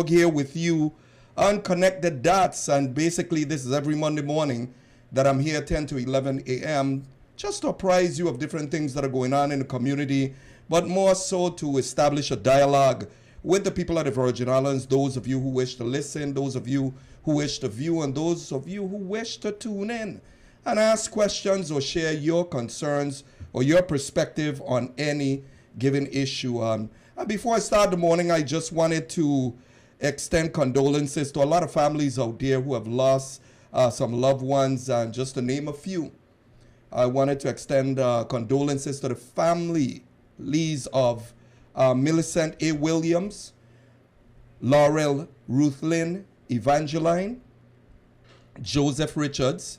here with you on Connected Dots. And basically, this is every Monday morning that I'm here 10 to 11 a.m. just to apprise you of different things that are going on in the community, but more so to establish a dialogue with the people of the Virgin Islands, those of you who wish to listen, those of you who wish to view, and those of you who wish to tune in and ask questions or share your concerns or your perspective on any given issue. And before I start the morning, I just wanted to extend condolences to a lot of families out there who have lost some loved ones, and just to name a few. I wanted to extend condolences to the families of Millicent A. Williams, Laurel Ruthlin Evangeline, Joseph Richards,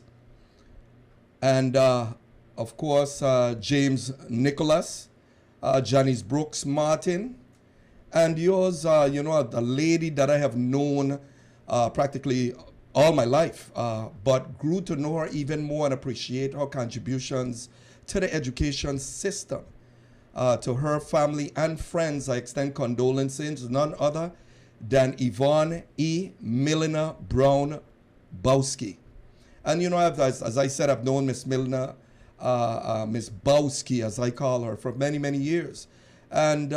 and of course James Nicholas, Janice Brooks Martin, and yours, a lady that I have known practically all my life, but grew to know her even more and appreciate her contributions to the education system. To her family and friends, I extend condolences, none other than Yvonne E. Milner Brown Bowski. And as I said, I've known Miss Milner, Miss Bowski, as I call her, for many, many years. And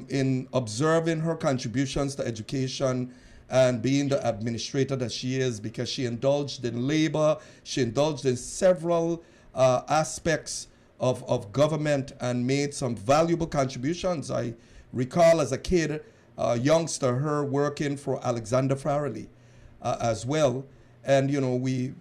in observing her contributions to education and being the administrator that she is, because she indulged in labor, she indulged in several aspects of government and made some valuable contributions. I recall as a kid, a youngster, her working for Alexander Farrelly as well. And, we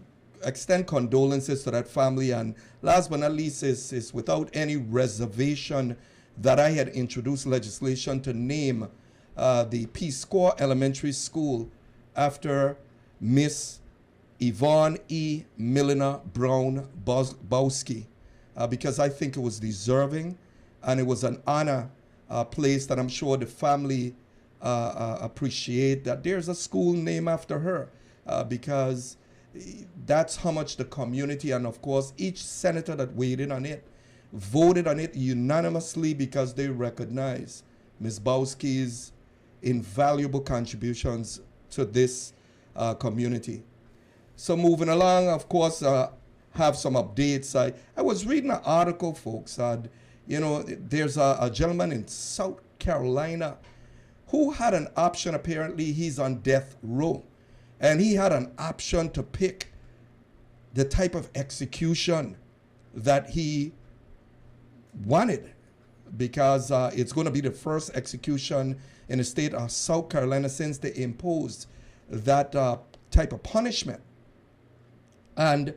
extend condolences to that family. And last but not least is without any reservation that I had introduced legislation to name the Peace Corps Elementary School after Miss Yvonne E. Milner Brown Bowski, because I think it was deserving and it was an honor place that I'm sure the family appreciate that there's a school named after her, because that's how much the community and of course each senator that weighed in on it voted on it unanimously, because they recognize Ms. Bowski's invaluable contributions to this community. So moving along, of course, have some updates. I was reading an article, folks. There's a gentleman in South Carolina who had an option. Apparently, he's on death row. And he had an option to pick the type of execution that he wanted, because it's going to be the first execution in the state of South Carolina since they imposed that type of punishment. And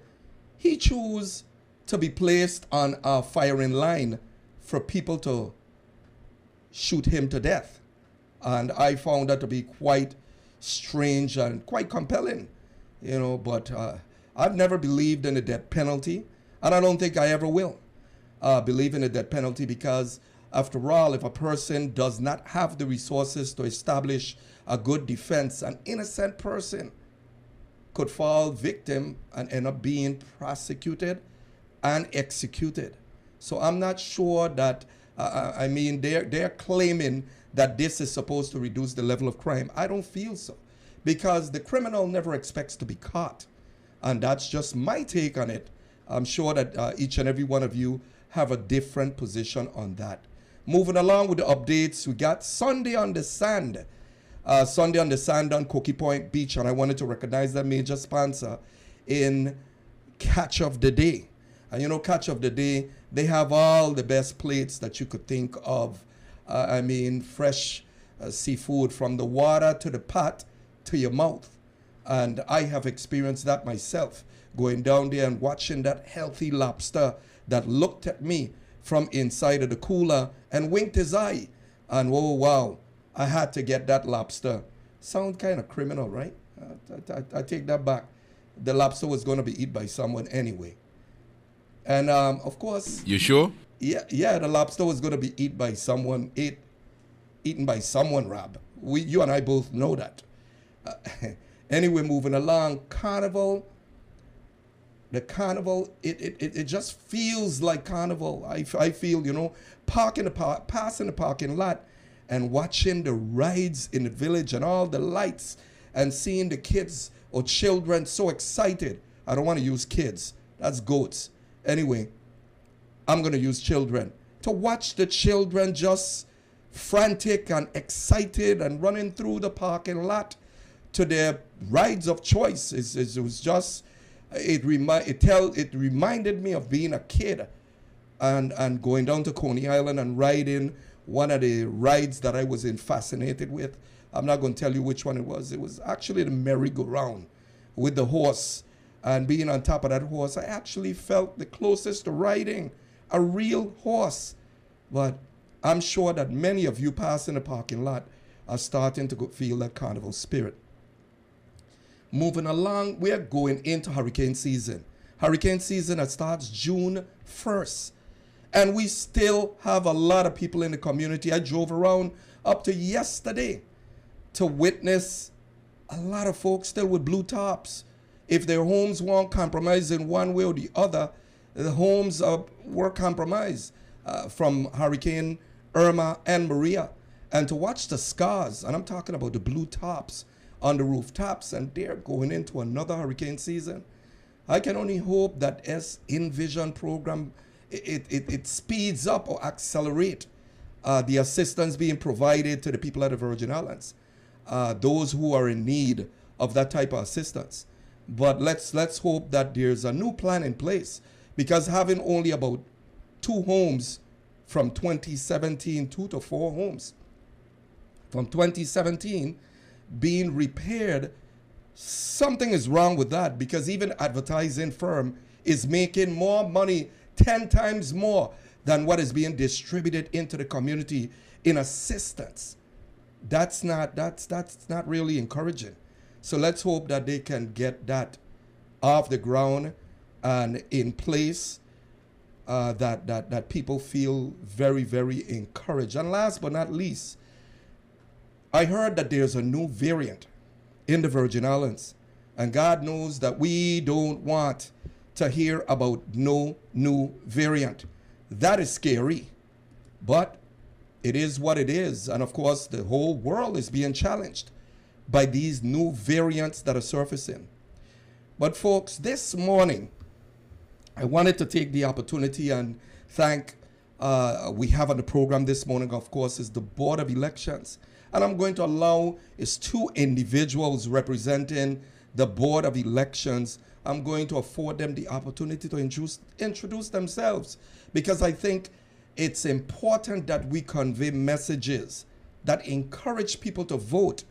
he chose to be placed on a firing line for people to shoot him to death. And I found that to be quite strange and quite compelling, but I've never believed in the death penalty, and I don't think I ever will believe in the death penalty, because after all, if a person does not have the resources to establish a good defense, an innocent person could fall victim and end up being prosecuted and executed. So I'm not sure that, they're claiming that this is supposed to reduce the level of crime. I don't feel so, because the criminal never expects to be caught. And that's just my take on it. I'm sure that each and every one of you have a different position on that. Moving along with the updates, we got Sunday on the Sand. Sunday on the Sand on Cookie Point Beach, and I wanted to recognize that major sponsor in Catch of the Day. And Catch of the Day, they have all the best plates that you could think of. Fresh seafood from the water to the pot to your mouth. And I have experienced that myself, going down there and watching that healthy lobster that looked at me from inside of the cooler and winked his eye. And oh, wow, I had to get that lobster. Sound kind of criminal, right? I take that back. The lobster was going to be eaten by someone anyway. And of course... You sure? Yeah, the lobster was going to be eaten by someone, Rob. You and I both know that. Anyway, moving along, Carnival. The Carnival, it just feels like Carnival. I feel, passing the parking lot, and watching the rides in the village and all the lights and seeing the kids or children so excited. I don't want to use kids. That's goats. Anyway, I'm going to use children. To watch the children just frantic and excited and running through the parking lot to their rides of choice. It was just, it reminded me of being a kid and going down to Coney Island and riding one of the rides that I was fascinated with. I'm not going to tell you which one it was. It was actually the merry-go-round with the horse. And being on top of that horse, I actually felt the closest to riding a real horse. But I'm sure that many of you passing the parking lot are starting to feel that carnival spirit. Moving along, we are going into hurricane season. Hurricane season that starts June 1st. And we still have a lot of people in the community. I drove around up to yesterday to witness a lot of folks still with blue tops. If their homes weren't compromised in one way or the other, the homes were compromised from Hurricane Irma and Maria. And to watch the scars, and I'm talking about the blue tops on the rooftops, and they're going into another hurricane season. I can only hope that as Envision program, it speeds up or accelerate the assistance being provided to the people at the Virgin Islands, those who are in need of that type of assistance. But let's hope that there's a new plan in place, because having only about 2 homes from 2017, 2 to 4 homes from 2017 being repaired, something is wrong with that, because even advertising firm is making more money, 10 times more than what is being distributed into the community in assistance. That's not really encouraging. So let's hope that they can get that off the ground and in place, that people feel very, very encouraged. And last but not least, I heard that there's a new variant in the Virgin Islands. And God knows that we don't want to hear about no new variant. That is scary. But it is what it is. And of course, the whole world is being challenged by these new variants that are surfacing. But folks, this morning, I wanted to take the opportunity and thank, we have on the program this morning, of course, is the Board of Elections. And I'm going to allow, it's 2 individuals representing the Board of Elections. I'm going to afford them the opportunity to introduce themselves, because I think it's important that we convey messages that encourage people to vote,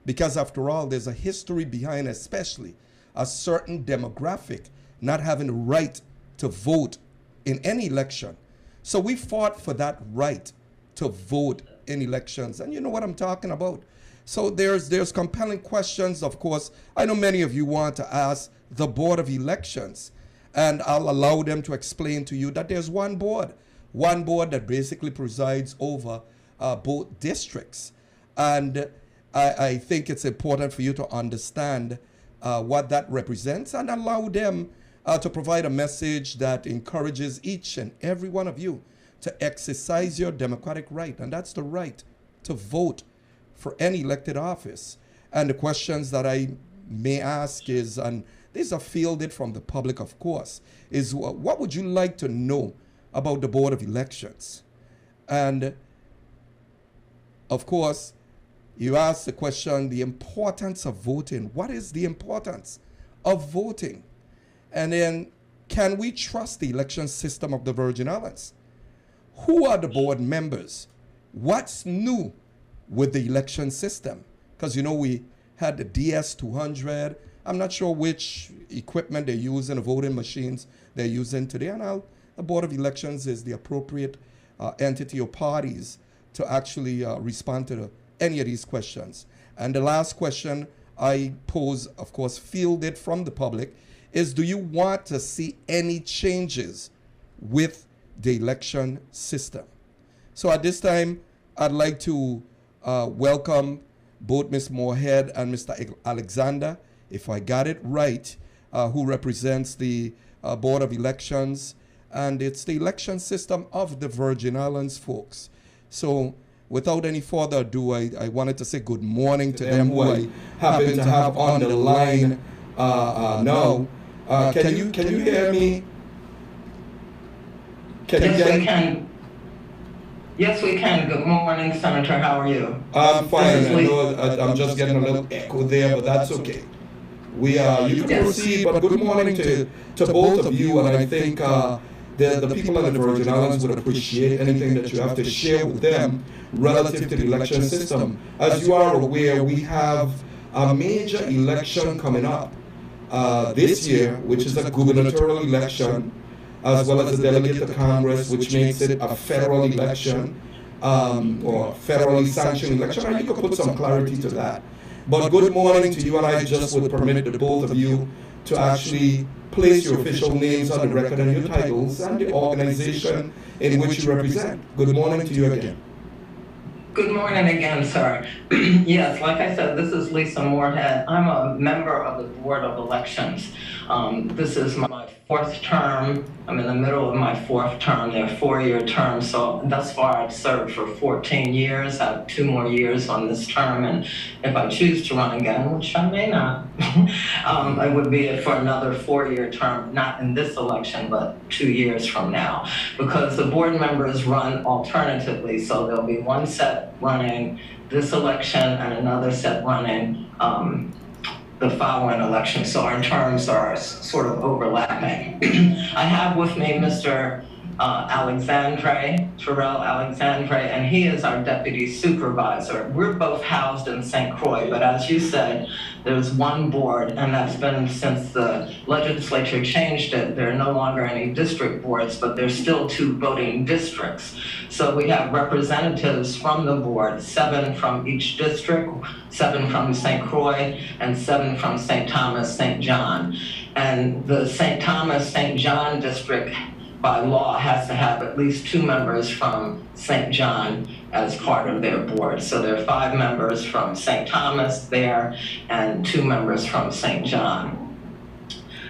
because after all, there's a history behind, especially a certain demographic not having the right to vote in any election. So we fought for that right to vote in elections, and you know what I'm talking about. So there's compelling questions, of course. I know many of you want to ask the Board of Elections, and I'll allow them to explain to you that there's one board that basically presides over both districts. And I think it's important for you to understand what that represents, and allow them to provide a message that encourages each and every one of you to exercise your democratic right, and that's the right to vote for any elected office. And the questions that I may ask is, and these are fielded from the public, of course, is what would you like to know about the Board of Elections? And of course, you ask the question, the importance of voting. What is the importance of voting? And then, can we trust the election system of the Virgin Islands? Who are the board members? What's new with the election system? Because, you know, we had the DS200. I'm not sure which equipment they're using, the voting machines they're using today. And the Board of Elections is the appropriate entity or parties to actually respond to any of these questions. And the last question I pose, of course, fielded from the public, is do you want to see any changes with the election system? So at this time, I'd like to welcome both Ms. Moorhead and Mr. Alexander, if I got it right, who represents the Board of Elections, and it's the election system of the Virgin Islands, folks. So without any further ado, I wanted to say good morning to them who I happen to have on the line now. Can you hear me? Yes, we can. Yes, we can. Good morning, Senator. How are you? I'm fine. I know I'm just getting a little echo there, but that's okay. You can proceed, but good morning to both of you, and I think the people in the Virgin Islands would appreciate anything that you have to share with them relative to the election system. As you are aware, we have a major election coming up this year, which is a gubernatorial election, as well as the delegate to Congress, which makes it a federal election, or federally sanctioned election. And you could put some clarity to that. But good morning to you, and I just would permit the both of you to actually place your official names on the record and your titles and the organization in which you represent. Good morning to you again. Good morning again, sir. Yes, like I said, this is Lisa Moorhead. I'm a member of the Board of Elections. This is my fourth term. I'm in the middle of my fourth term. They're four-year terms, so thus far I've served for 14 years. I have 2 more years on this term, and if I choose to run again, which I may not, I would be for another 4-year term, not in this election, but 2 years from now, because the board members run alternatively, so there'll be one set running this election and another set running the following election, so our terms are sort of overlapping. I have with me Mr. Terrell Alexandre, and he is our deputy supervisor. We're both housed in St. Croix, but as you said, there's one board, and that's been since the legislature changed it. There are no longer any district boards, but there's still 2 voting districts. So we have representatives from the board, 7 from each district, 7 from St. Croix, and 7 from St. Thomas, St. John. And the St. Thomas, St. John district by law has to have at least 2 members from St. John as part of their board. So there are 5 members from St. Thomas there and 2 members from St. John.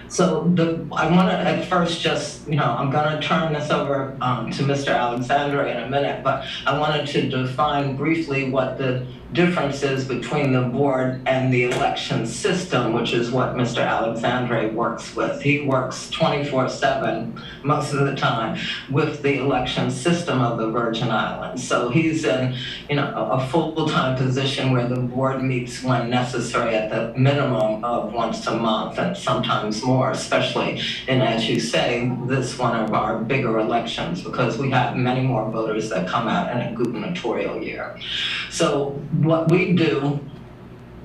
So I want to at first just, I'm going to turn this over to Mr. Alexandre in a minute, but I wanted to define briefly what the difference is between the board and the election system, which is what Mr. Alexandre works with. He works 24/7 most of the time with the election system of the Virgin Islands. So he's in, a full-time position where the board meets when necessary at the minimum of once a month and sometimes more, especially in, as you say, this one of our bigger elections, because we have many more voters that come out in a gubernatorial year. So what we do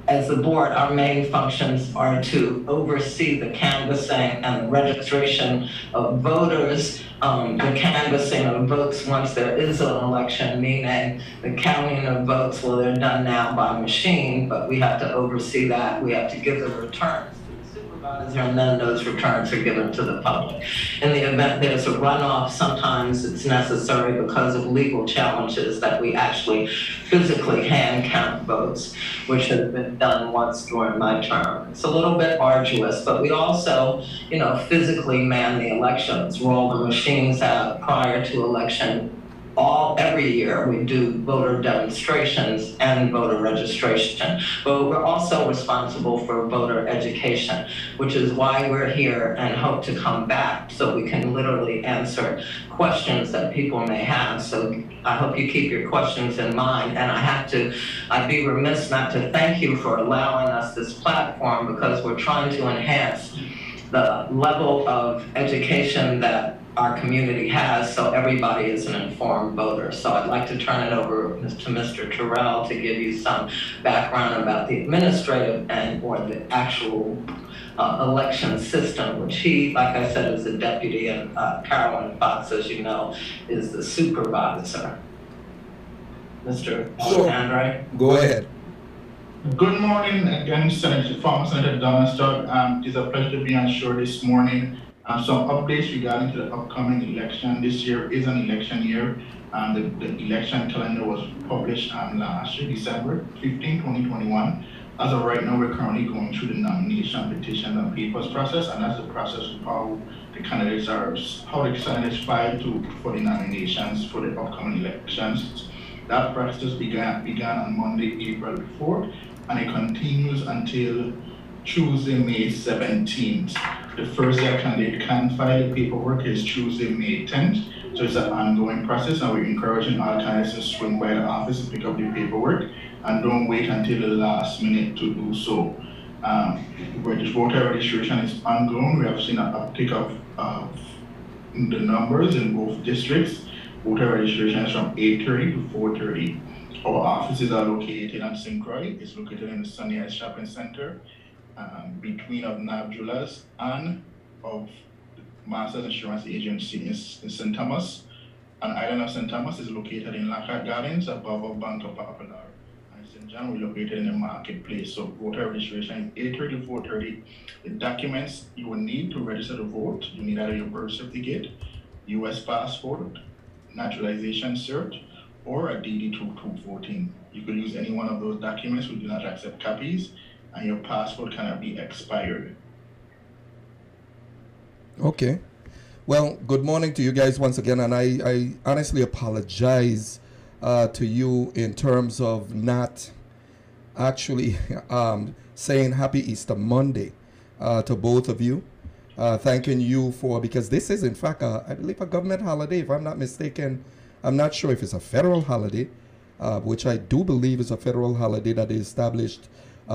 as the board, our main functions are to oversee the canvassing and the registration of voters, the canvassing of votes once there is an election, meaning the counting of votes, well, they're done now by machine, but we have to oversee that. We have to give the returns to the supervisor, and then those returns are given to the public. In the event there's a runoff, sometimes it's necessary because of legal challenges that we actually physically hand count votes, which has been done once during my term. It's a little bit arduous, but we also, physically man the elections, roll the machines out prior to election. Every year we do voter demonstrations and voter registration, but we're also responsible for voter education, which is why we're here and hope to come back so we can literally answer questions that people may have. So I hope you keep your questions in mind, and I'd be remiss not to thank you for allowing us this platform, because we're trying to enhance the level of education that our community has, so everybody is an informed voter. So I'd like to turn it over to Mr. Terrell to give you some background about the administrative or the actual election system, which he, like I said, is the deputy, and Carolyn Fox, as you know, is the supervisor. Mr. Alexandre? Go ahead. Good morning again, former Senator Donald Stott. It's a pleasure to be on shore this morning. Some updates regarding to the upcoming election. This year is an election year. The election calendar was published last year, December 15, 2021. As of right now, we're currently going through the nomination, petition, and papers process, and that's the process of how the candidates filed for the nominations for the upcoming elections. That process began on Monday, April 4th, and it continues until Tuesday, May 17th. The first day a candidate can file the paperwork is Tuesday, May 10th. So it's an ongoing process, and we're encouraging all candidates to swing by the office and pick up the paperwork, and don't wait until the last minute to do so. Voter registration is ongoing. We have seen an uptick of the numbers in both districts. Voter registration is from 8:30 to 4:30. Our offices are located on St. Croix. It's located in the Sunny Heights Shopping Center, between of NAVJULAS and of Masters Insurance Agency in St. Thomas. And Island of St. Thomas is located in Lockhart Gardens above of Banco Popular. And St. John, we're located in the marketplace. So voter registration is 8:30 to 4:30. The documents you will need to register to vote, you need either your birth certificate, US passport, naturalization cert, or a DD 214. You could use any one of those documents. We do not accept copies, and your passport cannot be expired. Okay. Well, good morning to you guys once again, and I honestly apologize to you in terms of not actually saying Happy Easter Monday to both of you. Thanking you for, because this is in fact, I believe, a government holiday, if I'm not mistaken. I'm not sure if it's a federal holiday, which I do believe is a federal holiday that is established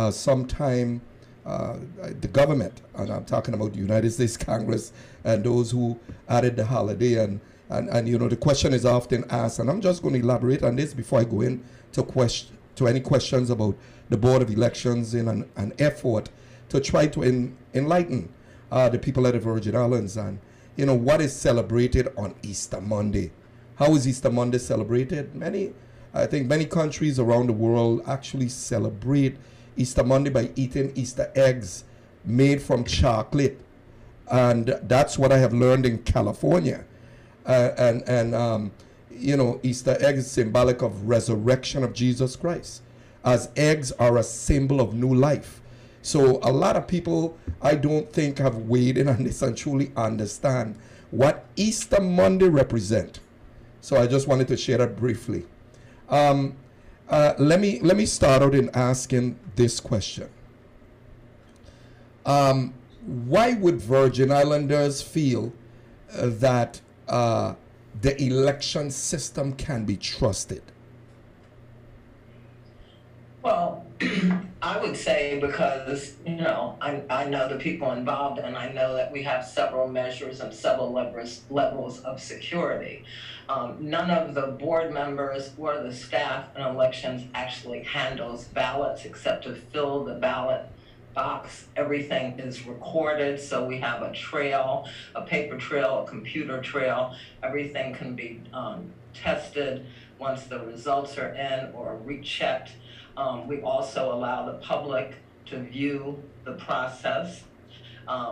sometime. The government, and I'm talking about the United States Congress and those who added the holiday, and you know, the question is often asked, and I'm just going to elaborate on this before I go in to any questions about the Board of Elections in an effort to try to enlighten the people of the Virgin Islands and, you know, what is celebrated on Easter Monday. How is Easter Monday celebrated? I think many countries around the world actually celebrate Easter Monday by eating Easter eggs made from chocolate, and that's what I have learned in California. You know, Easter eggs is symbolic of resurrection of Jesus Christ, as eggs are a symbol of new life. So a lot of people, I don't think, have weighed in on this and truly understand what Easter Monday represent. So I just wanted to share that briefly. Let me start out in asking this question. Why would Virgin Islanders feel that the election system can be trusted? Well, I would say because, you know, I know the people involved, and I know that we have several measures and several levels of security. None of the board members or the staff in elections actually handles ballots except to fill the ballot box. Everything is recorded, so we have a trail, a paper trail, a computer trail. Everything can be tested once the results are in or rechecked. We also allow the public to view the process.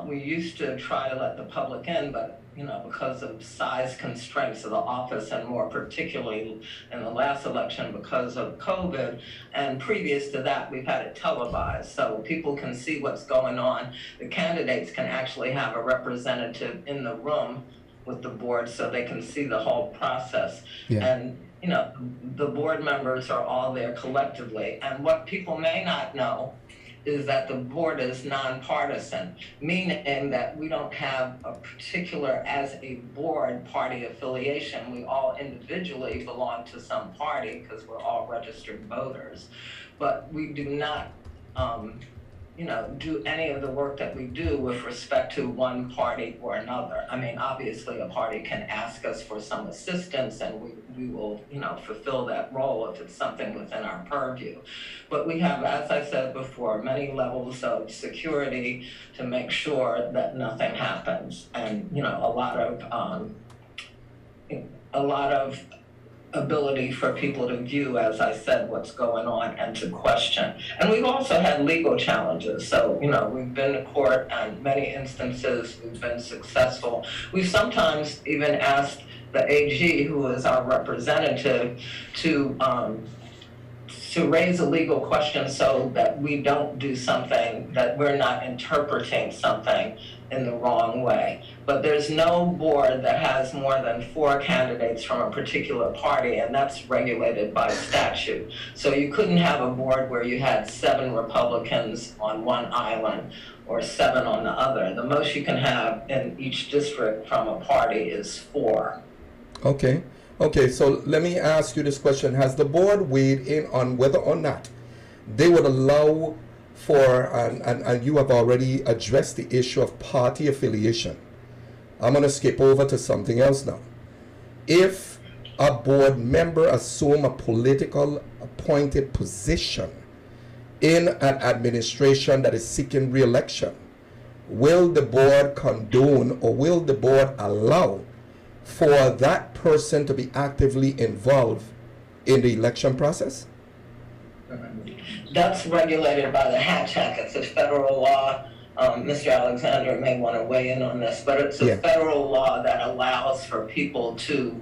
We used to try to let the public in, but you know, because of size constraints of the office, and more particularly in the last election because of COVID, and previous to that, we've had it televised, so people can see what's going on. The candidates can actually have a representative in the room with the board so they can see the whole process. Yeah. And you know, the board members are all there collectively. And what people may not know is that the board is nonpartisan, meaning that we don't have a particular, as a board, party affiliation. We all individually belong to some party because we're all registered voters, but we do not you know, do any of the work that we do with respect to one party or another. I mean, obviously a party can ask us for some assistance, and we will, you know, fulfill that role if it's something within our purview. But we have, as I said before, many levels of security to make sure that nothing happens. And, you know, a lot of ability for people to view, as I said, what's going on and to question. And we've also had legal challenges. So, you know, we've been to court, and many instances we've been successful. We've sometimes even asked the AG, who is our representative, to to raise a legal question so that we don't do something, that we're not interpreting something in the wrong way. But there's no board that has more than 4 candidates from a particular party, and that's regulated by statute. So you couldn't have a board where you had 7 Republicans on one island or 7 on the other. The most you can have in each district from a party is 4. Okay. Okay, so let me ask you this question. Has the board weighed in on whether or not they would allow for, and you have already addressed the issue of party affiliation. I'm going to skip over to something else now. If a board member assume a political appointed position in an administration that is seeking re-election, will the board condone or will the board allow for that person to be actively involved in the election process? That's regulated by the Hatch Act. It's a federal law. Mr. Alexander may want to weigh in on this, but it's a federal law that allows for people to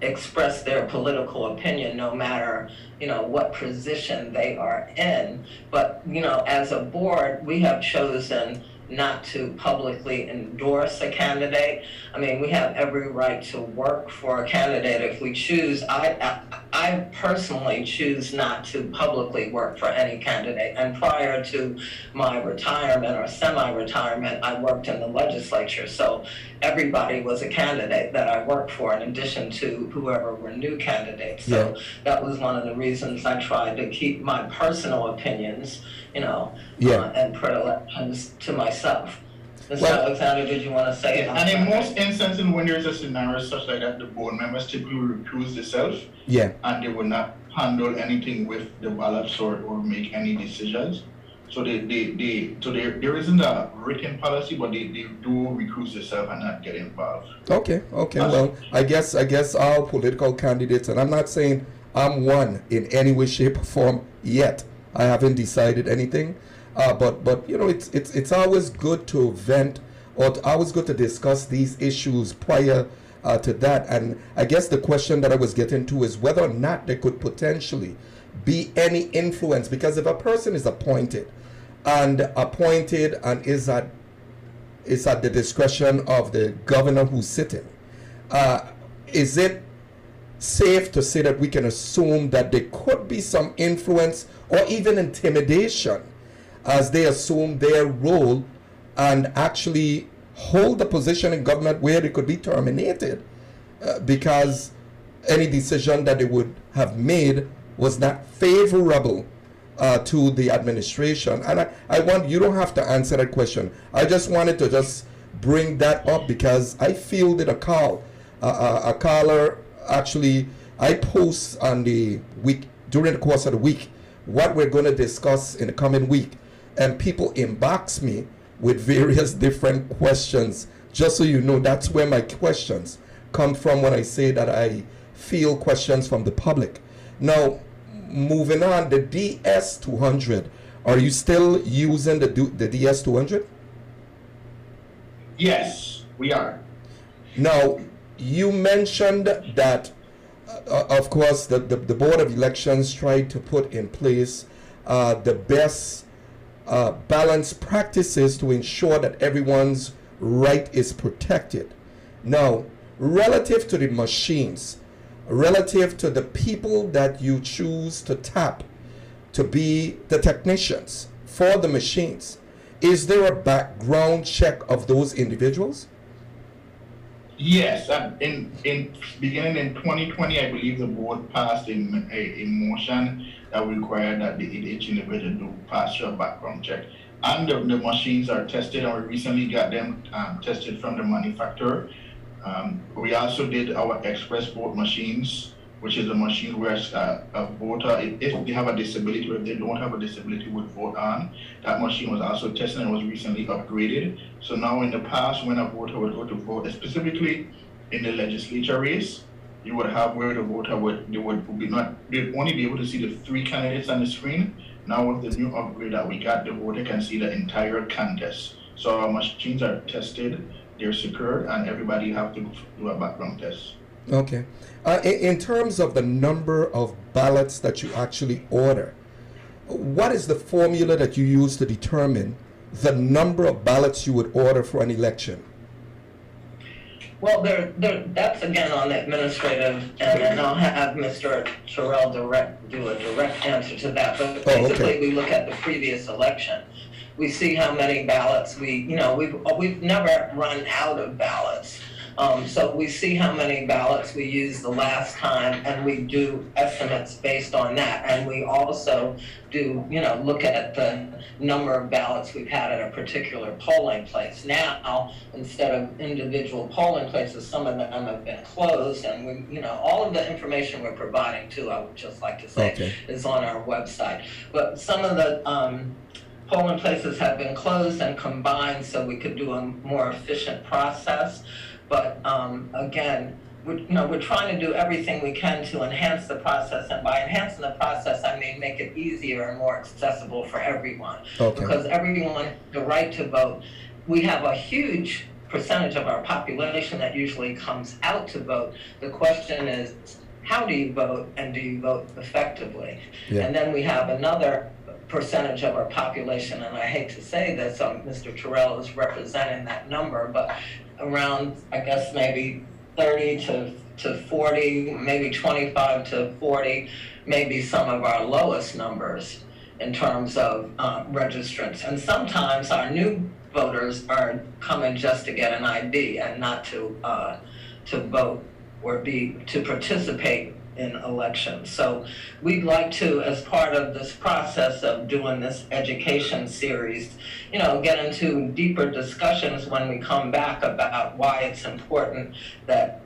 express their political opinion no matter, what position they are in. But, as a board, we have chosen not to publicly endorse a candidate. I mean, we have every right to work for a candidate if we choose. I personally choose not to publicly work for any candidate. And prior to my retirement or semi-retirement, I worked in the legislature. So everybody was a candidate that I worked for in addition to whoever were new candidates. So that was one of the reasons I tried to keep my personal opinions, and predilections to myself. Mr. Alexander, did you want to say it? And in most instances, when there's a scenario such like that, the board members typically recuse themselves. And they will not handle anything with the ballots or make any decisions. So there isn't a written policy, but they do recuse themselves and not get involved. Okay. Well, I guess all political candidates, and I'm not saying I'm one in any way, shape, or form yet. I haven't decided anything, but it's always good to vent, or always good to discuss these issues prior to that. And I guess the question that I was getting to is whether or not there could potentially be any influence, because if a person is appointed and is at the discretion of the governor who's sitting, is it safe to say that we can assume that there could be some influence or even intimidation as they assume their role and actually hold the position in government where they could be terminated because any decision that they would have made was not favorable to the administration? And I want, you don't have to answer that question. I just wanted to just bring that up because I fielded a call. A caller, actually, I post on the week, during the course of the week, what we're going to discuss in the coming week. And people inbox me with various different questions. Just so you know, that's where my questions come from when I say that I field questions from the public. Now, moving on, the DS200. Are you still using the DS200? Yes, we are. Now, you mentioned that, of course, the Board of Elections tried to put in place the best balanced practices to ensure that everyone's right is protected. Now, relative to the machines, relative to the people that you choose to tap to be the technicians for the machines, is there a background check of those individuals? Yes, in beginning in 2020, I believe the board passed a motion that required that each individual do pass a background check. And the machines are tested, and we recently got them tested from the manufacturer. We also did our express vote machines, which is a machine where a voter, if they have a disability or if they don't have a disability, would vote on. That machine was also tested and was recently upgraded. So now in the past, when a voter would go to vote, specifically in the legislature race, you would have where the voter they'd only be able to see the 3 candidates on the screen. Now with the new upgrade that we got, the voter can see the entire contest. So our machines are tested, they're secured, and everybody have to do a background test. Okay. In terms of the number of ballots that you actually order, what is the formula that you use to determine the number of ballots you would order for an election? Well, that's again on the administrative, and I'll have Mr. Terrell do a direct answer to that. But basically, we look at the previous election. We see how many ballots we've never run out of ballots. So we see how many ballots we used the last time, and we do estimates based on that. And we also do, look at the number of ballots we've had at a particular polling place. Now, instead of individual polling places, some of them have been closed, and all of the information we're providing too, I would just like to say, is on our website. But some of the polling places have been closed and combined so we could do a more efficient process. But again, we're trying to do everything we can to enhance the process, and by enhancing the process, I mean make it easier and more accessible for everyone. Because everyone has the right to vote. We have a huge percentage of our population that usually comes out to vote. The question is, how do you vote, and do you vote effectively? And then we have another percentage of our population, and I hate to say this, Mr. Terrell is representing that number, but around, I guess, maybe 30 to 40, maybe 25 to 40, maybe some of our lowest numbers in terms of registrants. And sometimes our new voters are coming just to get an ID and not to vote or to participate in elections. So we'd like to, as part of this process of doing this education series, get into deeper discussions when we come back about why it's important that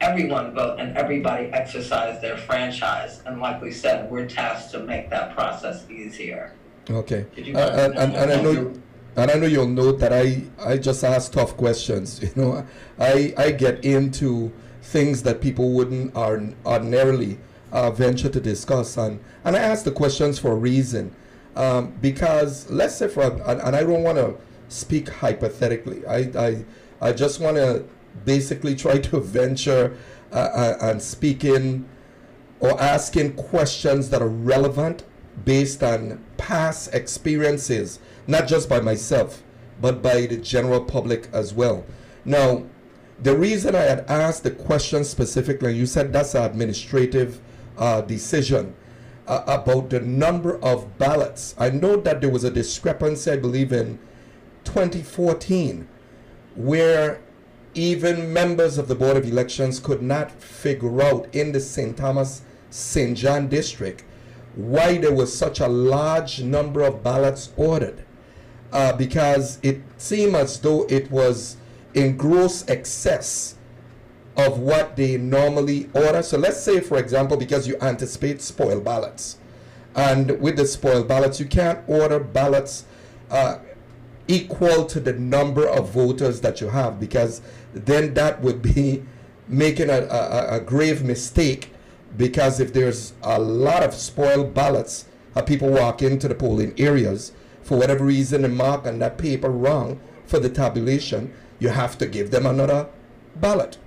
everyone vote and everybody exercise their franchise. And like we said, we're tasked to make that process easier. Okay. And I know you'll note that I just ask tough questions. I get into things that people wouldn't ordinarily venture to discuss, and I ask the questions for a reason, because let's say and I don't want to speak hypothetically. I just want to basically try to venture and speak in or asking questions that are relevant based on past experiences, not just by myself, but by the general public as well. Now, the reason I had asked the question specifically, you said that's an administrative decision about the number of ballots. I know that there was a discrepancy, I believe, in 2014, where even members of the Board of Elections could not figure out in the St. Thomas, St. John district why there was such a large number of ballots ordered, because it seemed as though it was in gross excess of what they normally order. So let's say, for example, because you anticipate spoiled ballots, and with the spoiled ballots, you can't order ballots equal to the number of voters that you have, because then that would be making a grave mistake, because if there's a lot of spoiled ballots, people walk into the polling areas, for whatever reason, and mark on that paper wrong for the tabulation, you have to give them another ballot.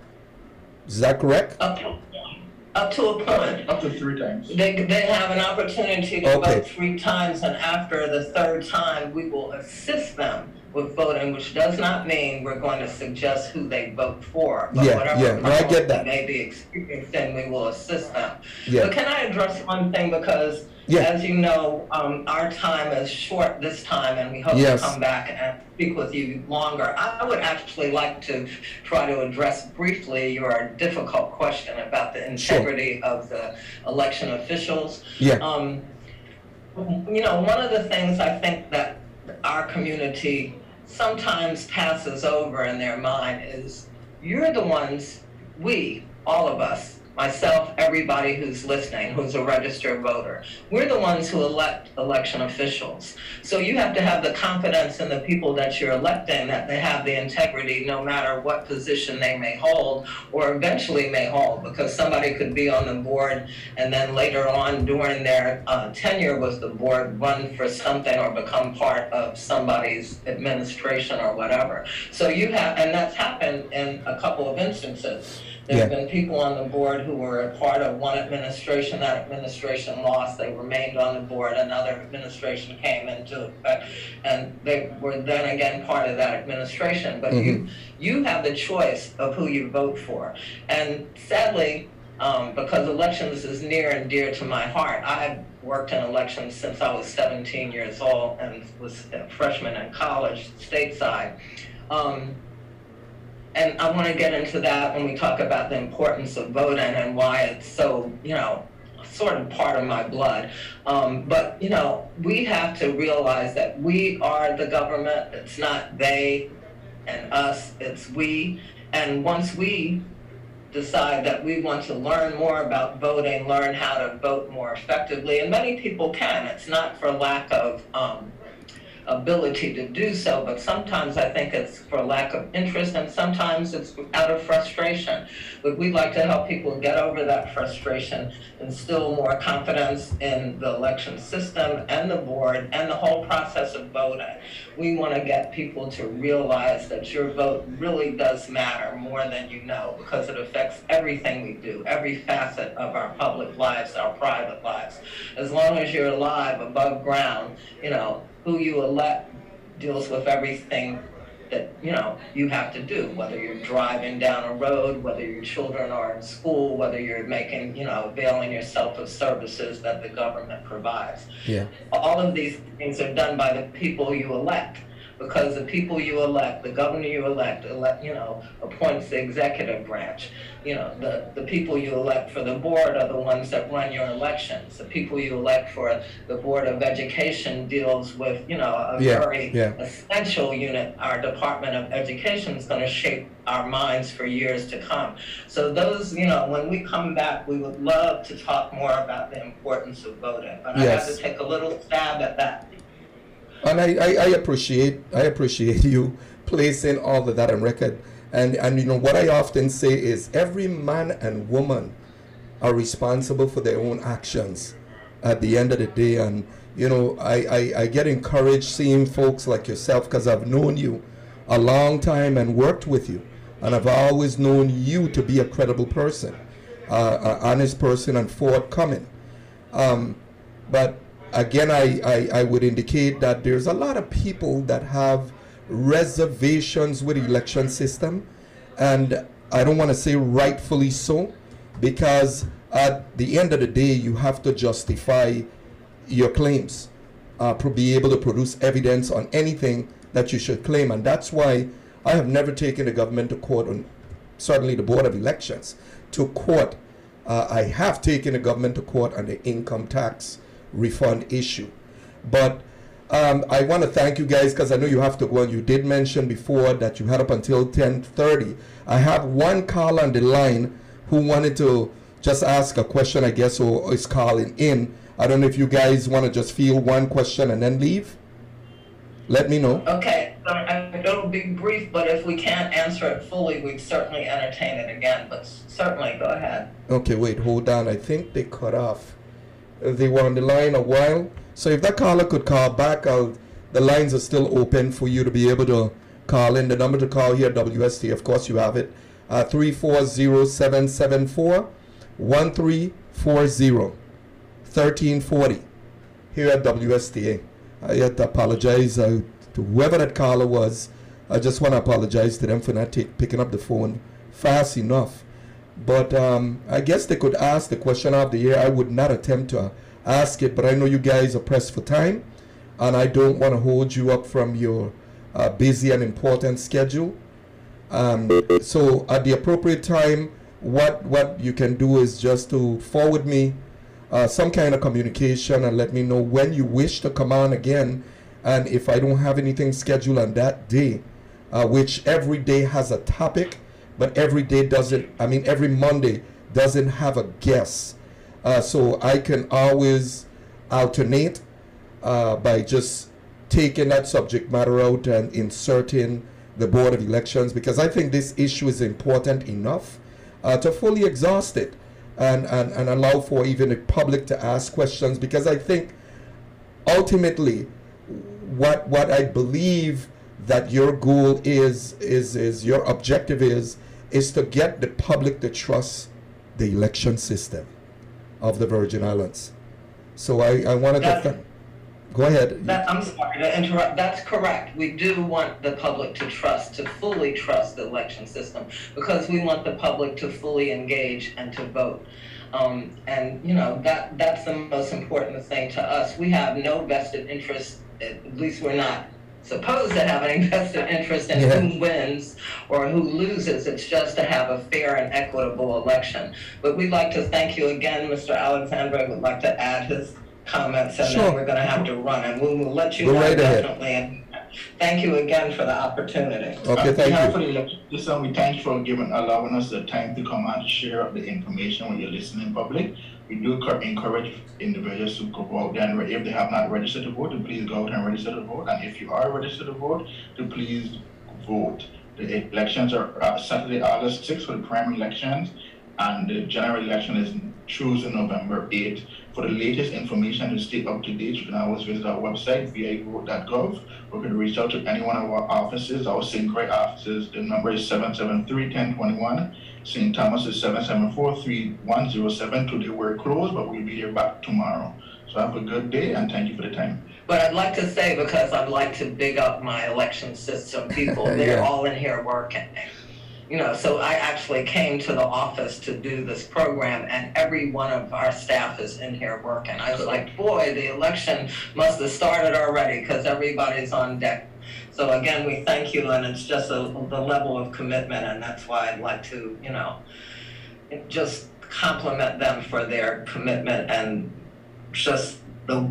Is that correct? Up to a point. Up to 3 times. They have an opportunity to vote 3 times, and after the 3rd time, we will assist them with voting, which does not mean we're going to suggest who they vote for. But whatever I get that. They may be experienced, then we will assist them. Yeah. But can I address one thing? Because as you know, our time is short this time, and we hope to come back and speak with you longer. I would actually like to try to address briefly your difficult question about the integrity of the election officials. One of the things I think that our community sometimes passes over in their mind is you're the ones, all of us, myself, everybody who's listening, who's a registered voter, we're the ones who elect election officials. So you have to have the confidence in the people that you're electing, that they have the integrity no matter what position they may hold or eventually may hold, because somebody could be on the board and then later on during their tenure with the board run for something or become part of somebody's administration or whatever. So you have, and that's happened in a couple of instances. There have been people on the board who were a part of one administration. That administration lost. They remained on the board. Another administration came into effect, and they were then again part of that administration. But you have the choice of who you vote for. And sadly, because elections is near and dear to my heart, I've worked in elections since I was 17 years old and was a freshman in college stateside. And I want to get into that when we talk about the importance of voting and why it's so, sort of part of my blood. But, we have to realize that we are the government. It's not they and us, it's we. And once we decide that we want to learn more about voting, learn how to vote more effectively, and many people can. It's not for lack of ability to do so, but sometimes I think it's for lack of interest, and sometimes it's out of frustration. But we'd like to help people get over that frustration, instill more confidence in the election system and the board and the whole process of voting. We want to get people to realize that your vote really does matter more than you know, because it affects everything we do, every facet of our public lives, our private lives. As long as you're alive above ground, who you elect deals with everything that you have to do, whether you're driving down a road, whether your children are in school, whether you're making, availing yourself of services that the government provides. Yeah. All of these things are done by the people you elect, because the people you elect, the governor you elect, appoints the executive branch. The people you elect for the board are the ones that run your elections. The people you elect for the Board of Education deals with, a very essential unit. Our Department of Education is going to shape our minds for years to come. So those, when we come back, we would love to talk more about the importance of voting. But I have to take a little stab at that. And I appreciate you placing all of that on record. And what I often say is every man and woman are responsible for their own actions at the end of the day. And I get encouraged seeing folks like yourself, because I've known you a long time and worked with you, and I've always known you to be a credible person, an honest person, and forthcoming. But again, I would indicate that there's a lot of people that have reservations with the election system, and I don't want to say rightfully so, because at the end of the day, you have to justify your claims, be able to produce evidence on anything that you should claim. And that's why I have never taken the government to court, on certainly the Board of Elections to court. I have taken the government to court on the income tax refund issue. But I want to thank you guys, because I know you have to go, and you did mention before that you had up until 10:30. I have one caller on the line who wanted to just ask a question, I guess, or is calling in. I don't know if you guys want to just field one question and then leave. Let me know. Okay, it'll be brief, but if we can't answer it fully, we'd certainly entertain it again. But certainly, go ahead. Okay, wait, hold on. I think they cut off. They were on the line a while. So if that caller could call back, the lines are still open for you to be able to call in. The number to call here at WST, of course, you have it, 340-774-1340, 1340, here at WSTA. I have to apologize to whoever that caller was. I just want to apologize to them for not picking up the phone fast enough. But I guess they could ask the question of the year. I would not attempt to ask it, but I know you guys are pressed for time, and I don't want to hold you up from your busy and important schedule. So at the appropriate time, what you can do is just to forward me some kind of communication and let me know when you wish to come on again. And if I don't have anything scheduled on that day, which every day has a topic, but every day doesn't, every Monday doesn't have a guest. So I can always alternate by just taking that subject matter out and inserting the Board of Elections, because I think this issue is important enough to fully exhaust it and allow for even the public to ask questions, because I think ultimately what I believe that your goal is your objective is is to get the public to trust the election system of the Virgin Islands. So I wanted to go ahead. I'm sorry to interrupt. That's correct. We do want the public to fully trust the election system, because we want the public to fully engage and to vote. And you know, that's the most important thing to us. We have no vested interest, at least we're not supposed to have an invested interest in who wins or who loses. It's just to have a fair and equitable election. But we'd like to thank you again, Mr. Alexandre would like to add his comments, and then we're going to have to run, and we will let you know definitely. And thank you again for the opportunity. Okay, thank you. We thank you for allowing us the time to come and share the information with your listening public. We do encourage individuals to go out there, and if they have not registered to vote, to please go out and register to vote. And if you are registered to vote, to please vote. The elections are Saturday, August 6th for the primary elections, and the general election is Tuesday, November 8th. For the latest information to stay up to date, you can always visit our website, vivote.gov, or you can reach out to any one of our offices, our St. Croix offices. The number is 773-1021. St. Thomas is 774-3107. Today we're closed, but we'll be here back tomorrow. So have a good day, and thank you for the time. But I'd like to say, because I'd like to big up my election system people, they're all in here working. You know, so I actually came to the office to do this program, and every one of our staff is in here working. I was like, boy, the election must have started already, because everybody's on deck. So again, we thank you, and it's just the level of commitment, and that's why I'd like to, you know, just compliment them for their commitment and just the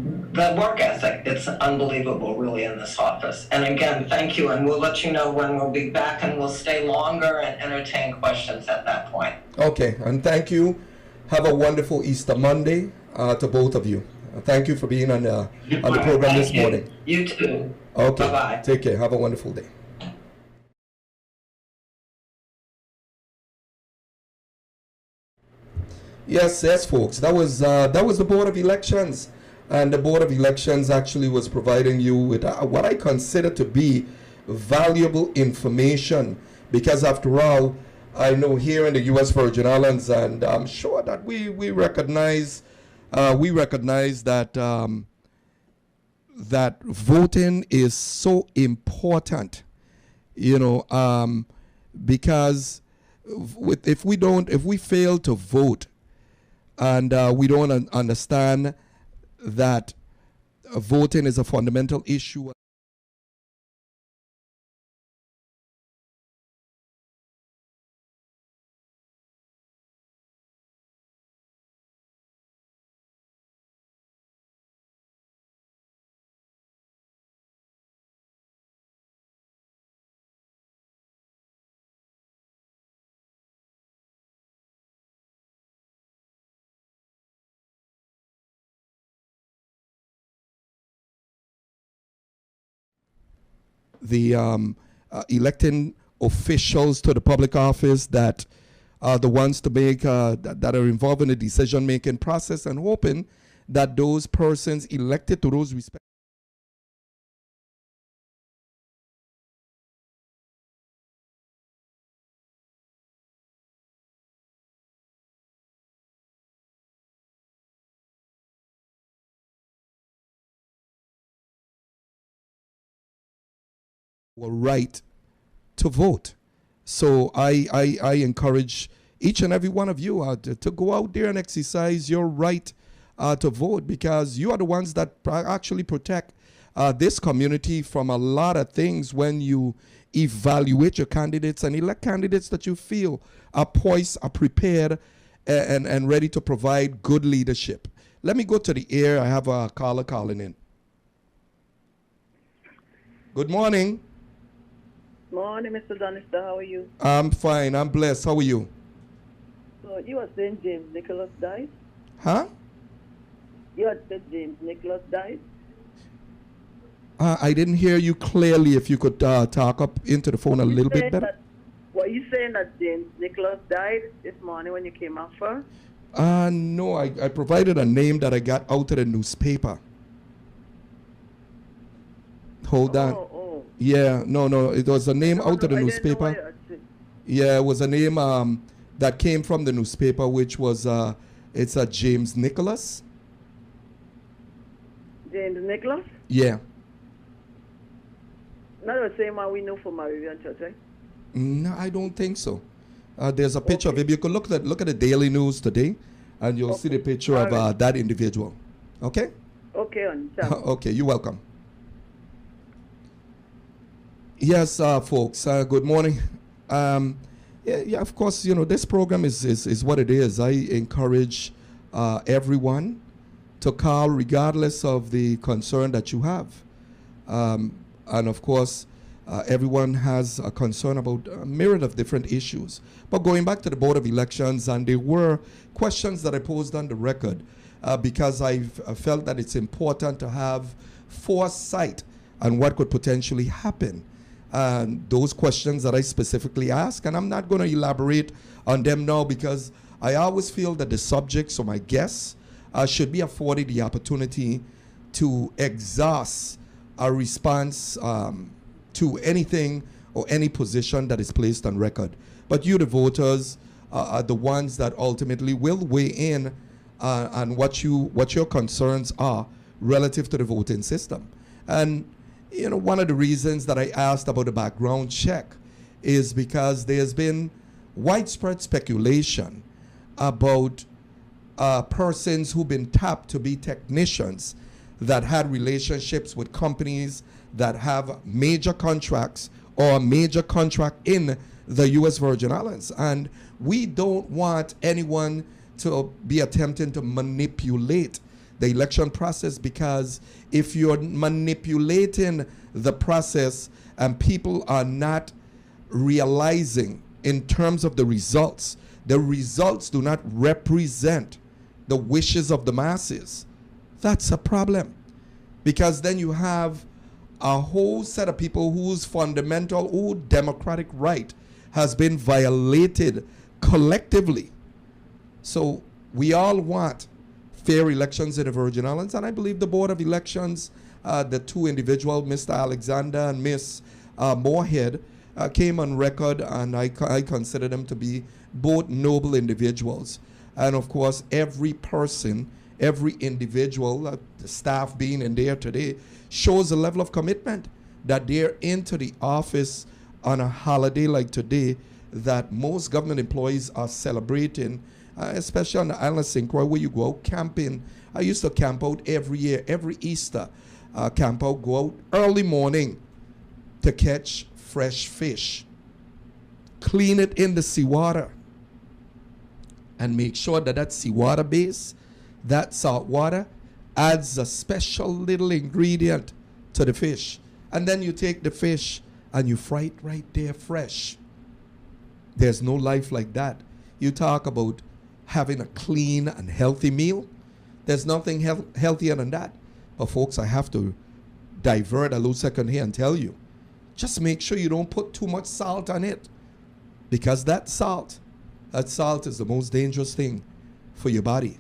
work ethic. It's unbelievable, really, in this office. And again, thank you, and we'll let you know when we'll be back, and we'll stay longer and entertain questions at that point. Okay, and thank you. Have a wonderful Easter Monday to both of you. Thank you for being on the program this morning. You too. Okay. Bye-bye. Take care. Have a wonderful day. Yes, folks. That was the Board of Elections, and the Board of Elections actually was providing you with what I consider to be valuable information, because after all, I know here in the U.S. Virgin Islands, and I'm sure that we recognize that that voting is so important, you know, because if we fail to vote, and we don't understand that voting is a fundamental issue. The electing officials to the public office that are the ones to make that are involved in the decision-making process, and hoping that those persons elected to those respective were right to vote. So I encourage each and every one of you to go out there and exercise your right to vote, because you are the ones that actually protect this community from a lot of things when you evaluate your candidates and elect candidates that you feel are poised, are prepared, and ready to provide good leadership. Let me go to the air. I have a caller calling in. Good morning. Morning, Mr. Donister. How are you? I'm fine. I'm blessed. How are you? So you were saying James Nicholas died? Huh? You had said James Nicholas died? I didn't hear you clearly. If you could talk up into the phone a little bit better. Were you saying that James Nicholas died this morning when you came out first? No. I provided a name that I got out of the newspaper. Hold on. Oh. Yeah, no. It was a name out of the newspaper. Yeah, it was a name that came from the newspaper, which was it's a James Nicholas. James Nicholas? Yeah. Not the same one we know from Moravian Church, right? No, I don't think so. There's a picture of him. You could look at the Daily News today, and you'll see the picture of that individual. Okay? Okay, okay, you're welcome. Yes, folks, good morning. Yeah, of course, this program is what it is. I encourage everyone to call regardless of the concern that you have. And of course, everyone has a concern about a myriad of different issues. But going back to the Board of Elections, and there were questions that I posed on the record because I felt that it's important to have foresight on what could potentially happen. And those questions that I specifically asked, and I'm not going to elaborate on them now because I always feel that the subjects or my guests should be afforded the opportunity to exhaust a response to anything or any position that is placed on record. But you, the voters, are the ones that ultimately will weigh in on what your concerns are relative to the voting system. And one of the reasons that I asked about the background check is because there's been widespread speculation about persons who've been tapped to be technicians that had relationships with companies that have major contracts or a major contract in the U.S. Virgin Islands. And we don't want anyone to be attempting to manipulate the election process, because if you're manipulating the process and people are not realizing in terms of the results do not represent the wishes of the masses, that's a problem. Because then you have a whole set of people whose fundamental or democratic right has been violated collectively. So we all want fair elections in the Virgin Islands, and I believe the Board of Elections, the two individuals, Mr. Alexander and Miss Moorhead, came on record, and I consider them to be both noble individuals. And of course, every person, every individual, the staff being in there today, shows a level of commitment that they're into the office on a holiday like today that most government employees are celebrating, especially on the island of St. Croix, where you go out camping. I used to camp out every year, every Easter. Camp out, go out early morning to catch fresh fish. Clean it in the seawater and make sure that that seawater base, that salt water, adds a special little ingredient to the fish. And then you take the fish and you fry it right there fresh. There's no life like that. You talk about having a clean and healthy meal. There's nothing healthier than that. But folks, I have to divert a little second here and tell you, just make sure you don't put too much salt on it, because that salt is the most dangerous thing for your body.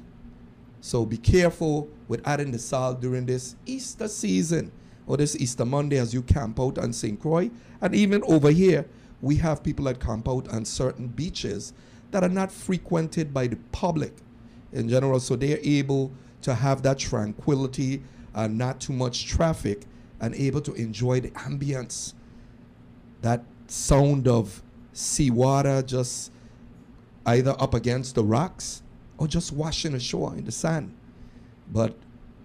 So be careful with adding the salt during this Easter season or this Easter Monday as you camp out on St. Croix. And even over here, we have people that camp out on certain beaches that are not frequented by the public in general, so they're able to have that tranquility and not too much traffic and able to enjoy the ambience, that sound of seawater just either up against the rocks or just washing ashore in the sand. But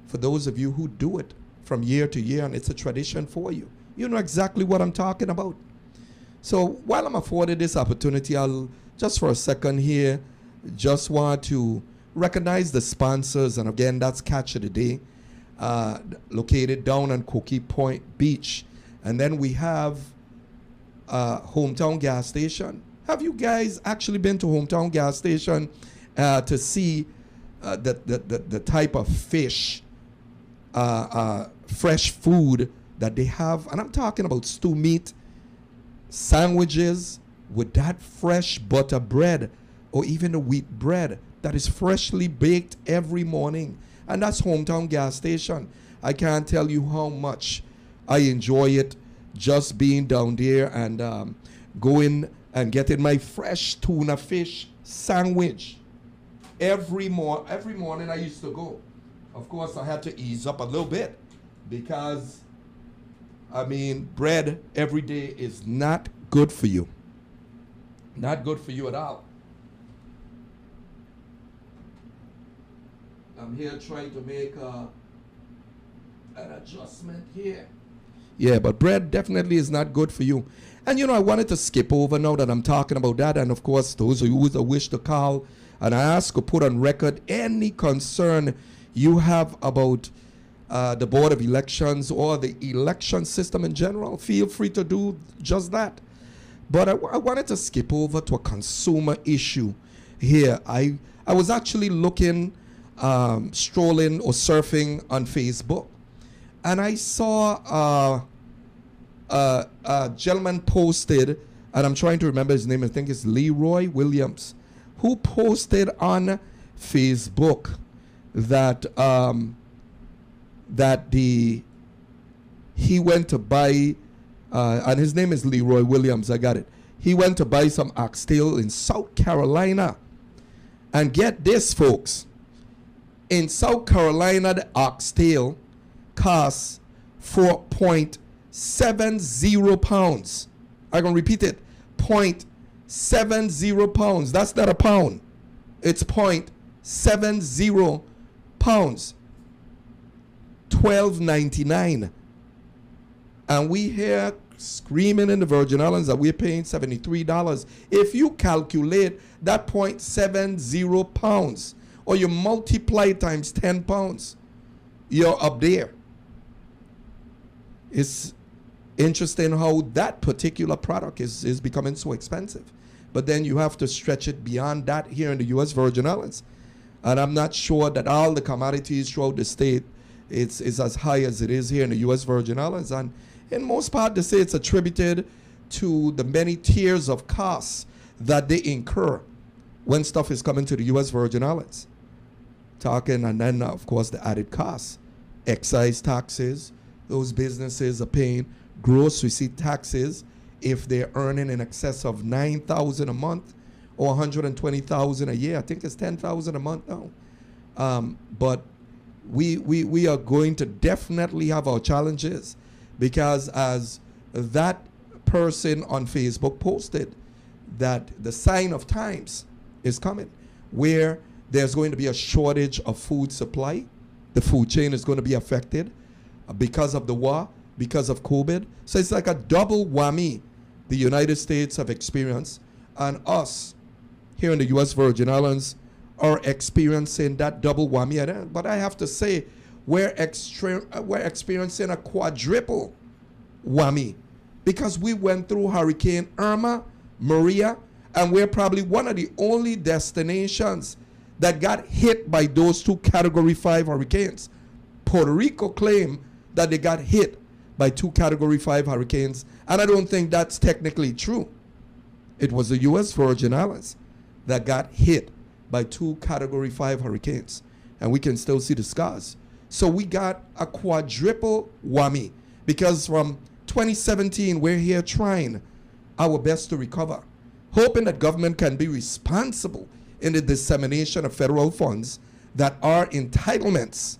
for those of you who do it from year to year and it's a tradition for you, you know exactly what I'm talking about. So while I'm afforded this opportunity, I'll just for a second here just want to recognize the sponsors. And again, that's Catch of the Day, located down on Cookie Point Beach. And then we have Hometown Gas Station. Have you guys actually been to Hometown Gas Station to see the type of fish, fresh food that they have? And I'm talking about stew meat, sandwiches with that fresh butter bread, or even the wheat bread that is freshly baked every morning. And that's Hometown Gas Station. I can't tell you how much I enjoy it, just being down there and going and getting my fresh tuna fish sandwich. Every morning I used to go. Of course, I had to ease up a little bit because, I mean, bread every day is not good for you. Not good for you at all. I'm here trying to make an adjustment here. Yeah, but bread definitely is not good for you. And you know, I wanted to skip over now that I'm talking about that. And of course, those of you who wish to call and ask or put on record any concern you have about the Board of Elections or the election system in general, feel free to do just that. But I wanted to skip over to a consumer issue here. I was actually looking, strolling or surfing on Facebook, and I saw a gentleman posted, and I'm trying to remember his name, I think it's Leroy Williams, who posted on Facebook that he went to buy, and his name is Leroy Williams, I got it. He went to buy some oxtail in South Carolina. And get this, folks. In South Carolina, the oxtail costs 4.70 pounds. I'm going to repeat it. 0.70 pounds. That's not a pound. It's 0.70 pounds. $12.99. And we hear screaming in the Virgin Islands that we're paying $73. If you calculate that 0.70 pounds, or you multiply it times 10 pounds, you're up there. It's interesting how that particular product is becoming so expensive. But then you have to stretch it beyond that here in the U.S. Virgin Islands. And I'm not sure that all the commodities throughout the state is as high as it is here in the U.S. Virgin Islands. And in most part, they say it's attributed to the many tiers of costs that they incur when stuff is coming to the U.S. Virgin Islands. Talking, and then, of course, the added costs. Excise taxes, those businesses are paying gross receipt taxes if they're earning in excess of $9,000 a month or $120,000 a year. I think it's $10,000 a month now. But we are going to definitely have our challenges, because as that person on Facebook posted, that the sign of times is coming, where there's going to be a shortage of food supply. The food chain is going to be affected because of the war, because of COVID. So it's like a double whammy the United States have experienced, and us here in the U.S. Virgin Islands are experiencing that double whammy. But I have to say, we're experiencing a quadruple whammy, because we went through Hurricane Irma, Maria, and we're probably one of the only destinations that got hit by those two Category 5 hurricanes. Puerto Rico claimed that they got hit by two Category 5 hurricanes, and I don't think that's technically true. It was the U.S. Virgin Islands that got hit by two Category 5 hurricanes, and we can still see the scars. So we got a quadruple whammy, because from 2017, we're here trying our best to recover, hoping that government can be responsible in the dissemination of federal funds that are entitlements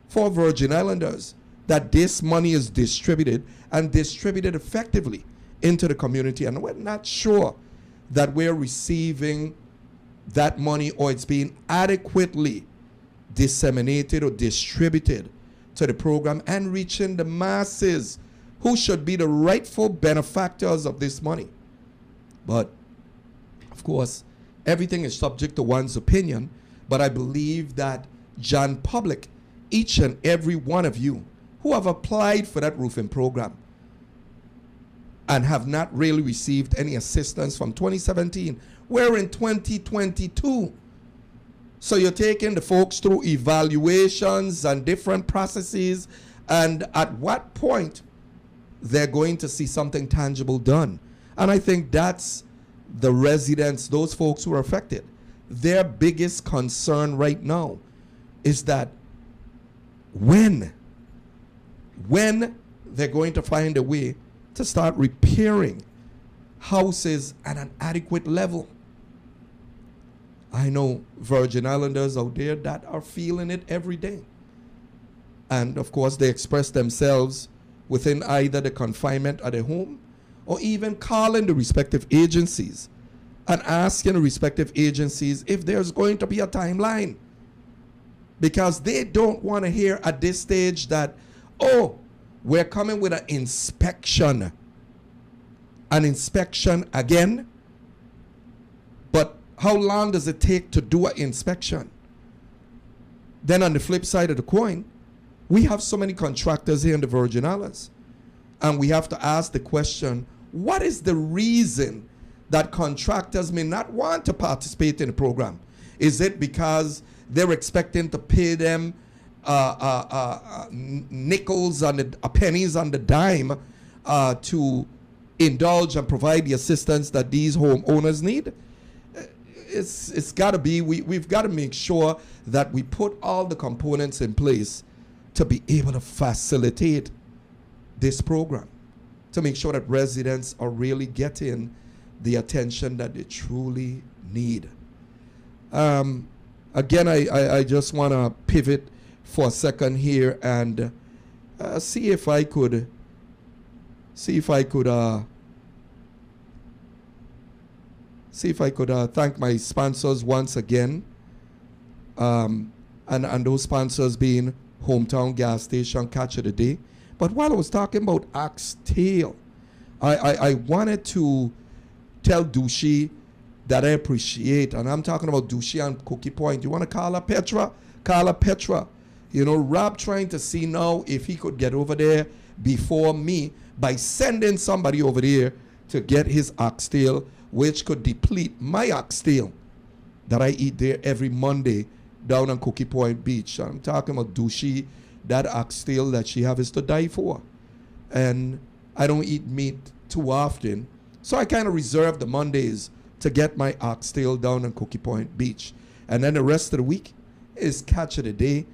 for Virgin Islanders, that this money is distributed and distributed effectively into the community. And we're not sure that we're receiving that money, or it's being adequately disseminated or distributed to the program and reaching the masses who should be the rightful benefactors of this money. But of course, everything is subject to one's opinion, but I believe that John Public, each and every one of you who have applied for that roofing program and have not really received any assistance from 2017, we're in 2022. So you're taking the folks through evaluations and different processes, and at what point they're going to see something tangible done. And I think that's the residents, those folks who are affected, their biggest concern right now is that when they're going to find a way to start repairing houses at an adequate level. I know Virgin Islanders out there that are feeling it every day. And of course, they express themselves within either the confinement at their home or even calling the respective agencies and asking the respective agencies if there's going to be a timeline. Because they don't want to hear at this stage that, oh, we're coming with an inspection again. But how long does it take to do an inspection? Then on the flip side of the coin, we have so many contractors here in the Virgin Islands. And we have to ask the question, what is the reason that contractors may not want to participate in the program? Is it because they're expecting to pay them nickels and pennies on the dime to indulge and provide the assistance that these homeowners need? It's got to be, we've got to make sure that we put all the components in place to be able to facilitate this program, to make sure that residents are really getting the attention that they truly need. Again, I just want to pivot for a second here and see if I could thank my sponsors once again, and those sponsors being Hometown Gas Station, Catch of the Day. But while I was talking about Oxtail, I wanted to tell Dushi that I appreciate, and I'm talking about Dushi and Cookie Point. You want to call her Petra? Call her Petra. You know, Rob trying to see now if he could get over there before me by sending somebody over there to get his oxtail, which could deplete my oxtail that I eat there every Monday down on Cookie Point Beach. I'm talking about Dushi. That oxtail that she have is to die for. And I don't eat meat too often, so I kind of reserve the Mondays to get my oxtail down on Cookie Point Beach. And then the rest of the week is Catch of the Day.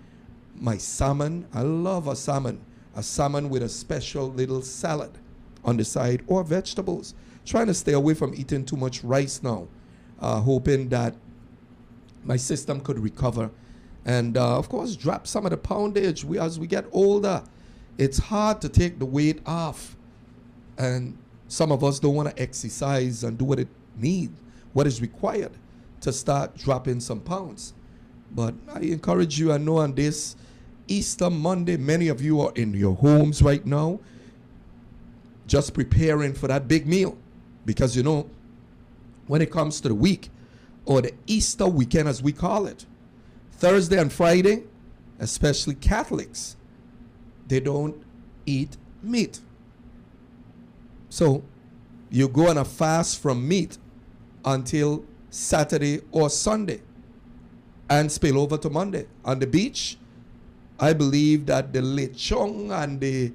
My salmon, I love a salmon with a special little salad on the side, or vegetables. Trying to stay away from eating too much rice now, hoping that my system could recover. And of course, drop some of the poundage. As we get older, it's hard to take the weight off. And some of us don't want to exercise and do what is required to start dropping some pounds. But I encourage you, I know on this Easter Monday, many of you are in your homes right now, just preparing for that big meal. Because, you know, when it comes to the week, or the Easter weekend as we call it, Thursday and Friday, especially Catholics, they don't eat meat. So you go on a fast from meat until Saturday or Sunday and spill over to Monday. On the beach, I believe that the lechon and the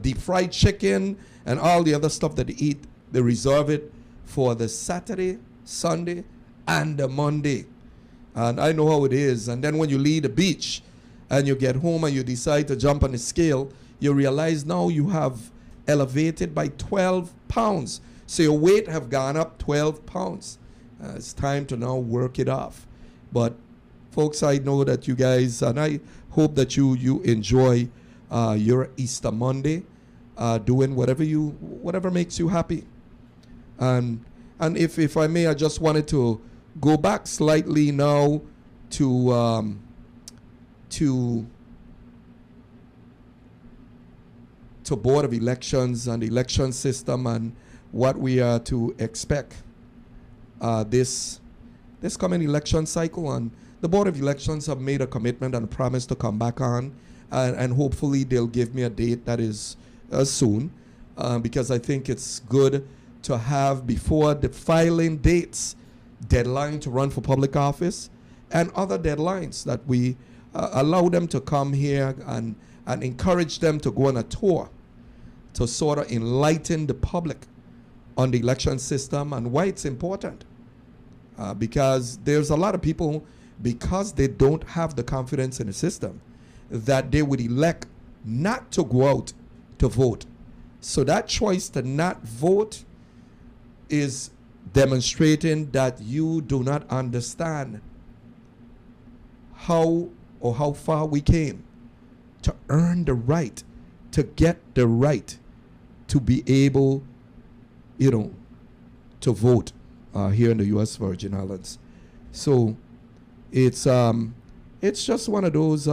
deep fried chicken and all the other stuff that they eat, they reserve it for the Saturday, Sunday, and the Monday. And I know how it is. And then when you leave the beach and you get home and you decide to jump on the scale, you realize now you have elevated by 12 pounds. So your weight have gone up 12 pounds. It's time to now work it off. But folks, I know that you guys, and I hope that you enjoy your Easter Monday, doing whatever makes you happy. And if I may, I just wanted to go back slightly now to Board of Elections and the election system and what we are to expect this coming election cycle. And the Board of Elections have made a commitment and a promise to come back on, and hopefully they'll give me a date that is soon, because I think it's good to have before the filing dates deadline to run for public office and other deadlines, that we allow them to come here and encourage them to go on a tour to sort of enlighten the public on the election system and why it's important. Because there's a lot of people, because they don't have the confidence in the system, that they would elect not to go out to vote. So that choice to not vote is demonstrating that you do not understand how far we came to earn the right, to get the right to be able, to vote here in the U.S. Virgin Islands. So it's just one of those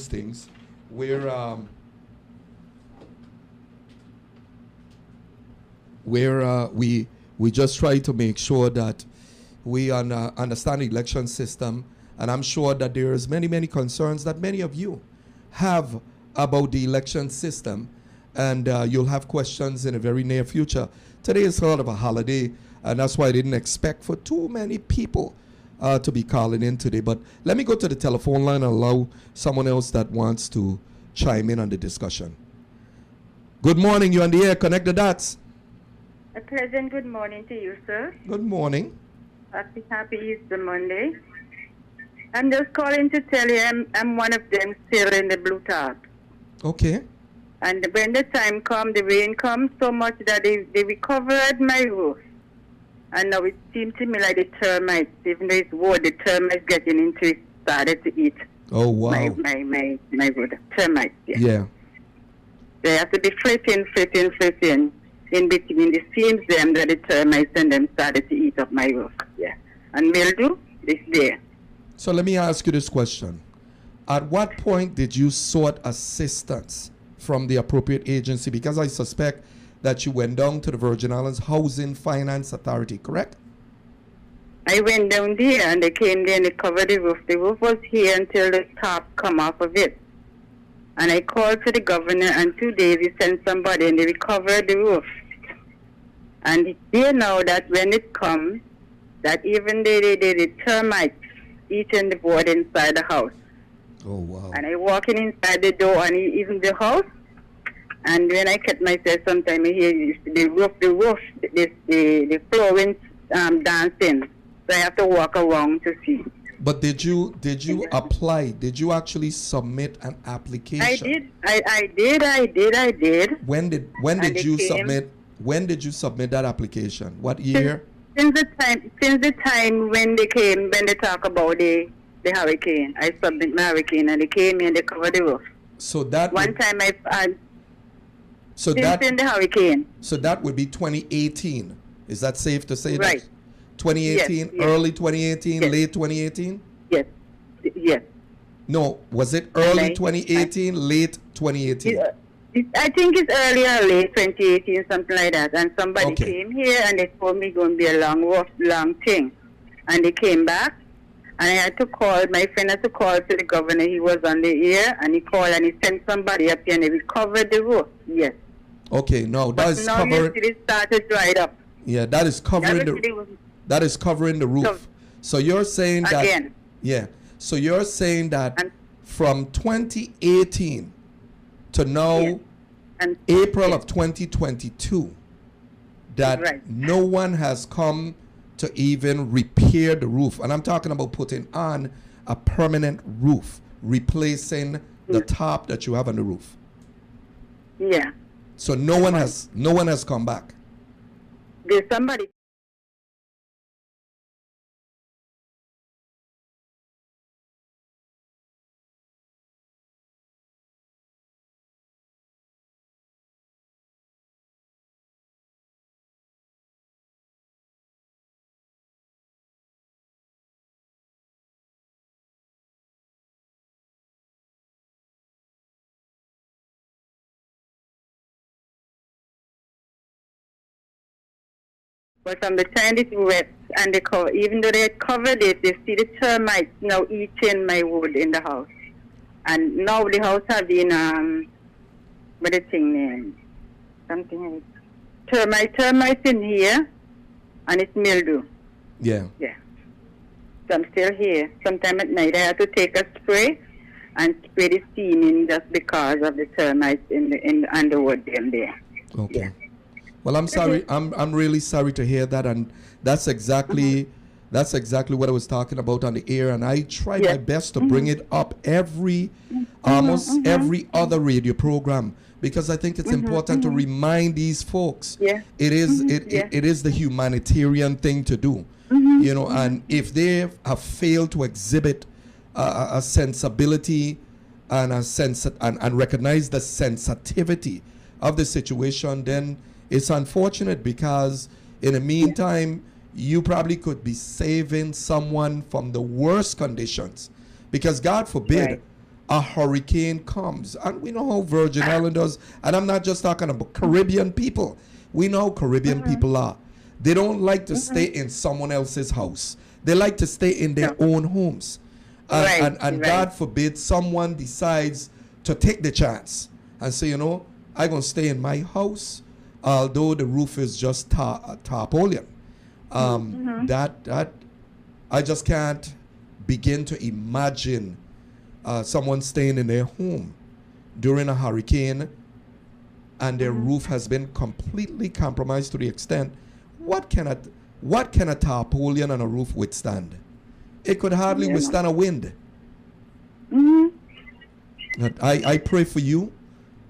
things where we just try to make sure that we understand the election system, and I'm sure that there's many concerns that many of you have about the election system, and you'll have questions in the very near future. Today is sort of a holiday, and that's why I didn't expect for too many people to be calling in today. But let me go to the telephone line and allow someone else that wants to chime in on the discussion. Good morning, you're on the air. Connect the dots. A pleasant good morning to you, sir. Good morning. Happy Easter Monday. I'm just calling to tell you I'm one of them still in the blue tarp. Okay. And when the time comes, the rain comes so much that they recovered my roof. And now it seems to me like the termites, even though it's wood, the termites getting into it, started to eat. Oh, wow. My wood. Termites, yeah. Yeah. They have to be flitting in between the seams them that the termites and them started to eat up my roof. Yeah. And mildew is there. So let me ask you this question. At what point did you sought assistance from the appropriate agency? Because I suspect that you went down to the Virgin Islands Housing Finance Authority, correct? I went down there and they came there and they covered the roof. The roof was here until the top come off of it. And I called to the governor, and 2 days he sent somebody and they recovered the roof. And it's there now that when it comes, that even the termites eating the board inside the house. Oh, wow. And I walking inside the door and even the house. And when I cut myself, sometimes I hear the roof, the flooring dancing. So I have to walk around to see. But did you apply? Did you actually submit an application? I did. When did you submit? When did you submit that application? What year? Since the time when they came, when they talk about the hurricane, I submit my hurricane and they came in and they covered the roof. So that one time I so since that in the hurricane. So that would be 2018. Is that safe to say? Right. That 2018, yes. Early 2018, yes. Late 2018? Yes. No, was it early 2018, late 2018? I think it's early or late 2018, something like that. And somebody came here and they told me it's going to be a long thing. And they came back and I had to call, my friend had to call to the governor. He was on the air and he called and he sent somebody up here and they recovered the roof. Yes. Okay, no, that is covering. It started dried up. Yeah, that is covering the roof. So you're saying that. Again. Yeah. So you're saying that from 2018 to now, and April of 2022, that no one has come to even repair the roof. And I'm talking about putting on a permanent roof, replacing the top that you have on the roof. Yeah. So no one has come back. There's somebody. But from the time it's wet and even though they had covered it, they see the termites now eating my wood in the house. And now the house having what the thing name? Something like termites in here and it's mildew. Yeah. Yeah. So I'm still here. Sometime at night I have to take a spray and spray the ceiling just because of the termites in the underwood in there. Okay. Yeah. Well, I'm sorry. I'm really sorry to hear that, and that's exactly what I was talking about on the air. And I try my best to bring it up almost every other radio program, because I think it's important to remind these folks. Yeah. It is Yeah. it is the humanitarian thing to do. You know, and if they have failed to exhibit a sensibility and a sense and recognize the sensitivity of the situation, then it's unfortunate, because in the meantime you probably could be saving someone from the worst conditions, because God forbid Right. a hurricane comes, and we know how Virgin Islanders, and I'm not just talking about Caribbean people, we know how Caribbean people are. They don't like to stay in someone else's house. They like to stay in their own homes. Right, And right. God forbid someone decides to take the chance and say, you know, I'm going to stay in my house, although the roof is just tarpaulin. That I just can't begin to imagine someone staying in their home during a hurricane and their roof has been completely compromised to the extent, what can a tarpaulin and a roof withstand? It could hardly withstand a wind. But I pray for you,